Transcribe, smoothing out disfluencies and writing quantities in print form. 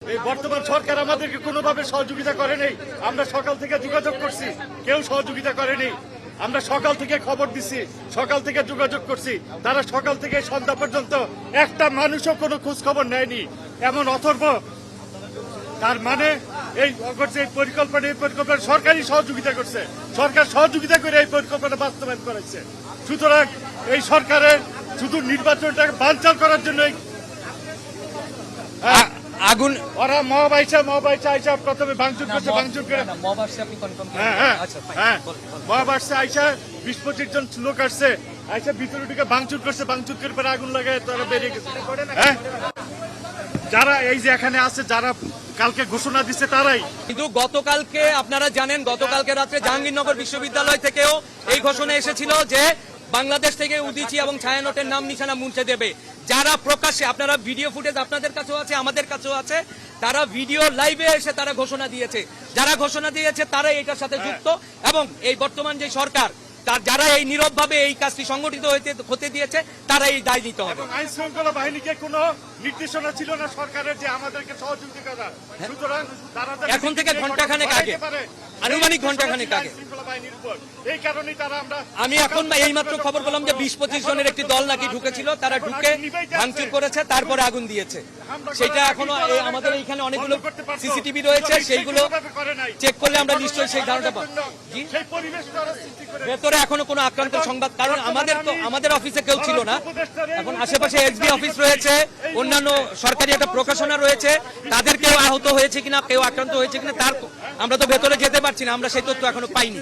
এই বর্তমান সরকার আমাদেরকে কোনোভাবে সহযোগিতা করেনি। আমরা সকাল থেকে যোগাযোগ করছি, কেউ সহযোগিতা করেনি। আমরা সকাল থেকে খবর দিছি, সকাল থেকে যোগাযোগ করছি, তারা সকাল থেকে সন্ধ্যা পর্যন্ত একটা মানুষও কোনো খোঁজ খবর নেয়নি। এমন অথর্ব, তার মানে এই পরিকল্পনা সরকারই সহযোগিতা করছে, সরকার সহযোগিতা করে এই পরিকল্পনা বাস্তবায়ন করেছে। সুতরাং এই সরকারের শুধু নির্বাচনটাকে বানচাল করার জন্যই আগুন ওরা মব আইসা প্রথমে ভাঙচুর করছে, ভাঙচুর করে মব আসছে আইসা 20-25 জন লোক আসছে, আইসা ভিতরে ঢুকে ভাঙচুর করছে, ভাঙচুর করে পরে আগুন লাগায় তারা বেরিয়ে গেছে। যারা এই যে এখানে আছে, যারা কালকে ঘোষণা দিচ্ছে তারাই। কিন্তু গতকালকে আপনারা জানেন, গতকালকে রাত্রে জাহাঙ্গীরনগর বিশ্ববিদ্যালয় থেকেও এই ঘোষণা এসেছিল যে বাংলাদেশ থেকে উদীচী এবং ছায়ানটের নাম নিশানা মুছে দেবে। যারা প্রকাশ্যে, আপনারা ভিডিও ফুটেজ আপনাদের কাছেও আছে, আমাদের কাছেও আছে, তারা ভিডিও লাইভে এসে তারা ঘোষণা দিয়েছে। যারা ঘোষণা দিয়েছে তারাই এটার সাথে যুক্ত, এবং এই বর্তমান যে সরকার, তার যারা এই নীরবভাবে এই কাজটি সংগঠিত হতে দিয়েছে তারা এই দায় নিতে হবে। আইন শৃঙ্খলা বাহিনীকে কোনো নির্দেশনা ছিল না সরকারের যে আমাদেরকে সহযোগিতা করা। সুতরাং তারা এখন থেকে ঘন্টাখানেক আগে, আনুমানিক ঘন্টাখানেক আগে, এই কারণেই তারা আমরা, আমি এখন এইমাত্র খবর পেলাম যে 20-25 জনের একটি দল নাকি ঢুকেছিল, তারা ঢুকে ভাঙচুর করেছে, তারপরে আগুন দিয়েছে। সেটা এখনো আমাদের এইখানে অনেকগুলো সিসিটিভি রয়েছে, সেইগুলো চেক করলে আমরা নিশ্চয়ই সেই ধারণাটা পাবো। ভেতরে এখনো কোনো আক্রান্তের সংবাদ, কারণ আমাদের অফিসে কেউ ছিল না। এখন আশেপাশে এসবি অফিস রয়েছে, অন্যান্য সরকারি একটা প্রকাশনা রয়েছে, তাদের কেউ আহত হয়েছে কিনা, কেউ আক্রান্ত হয়েছে কিনা তার আমরা তো ভেতরে যেতে পারছি না, আমরা সেই তথ্য এখনো পাইনি।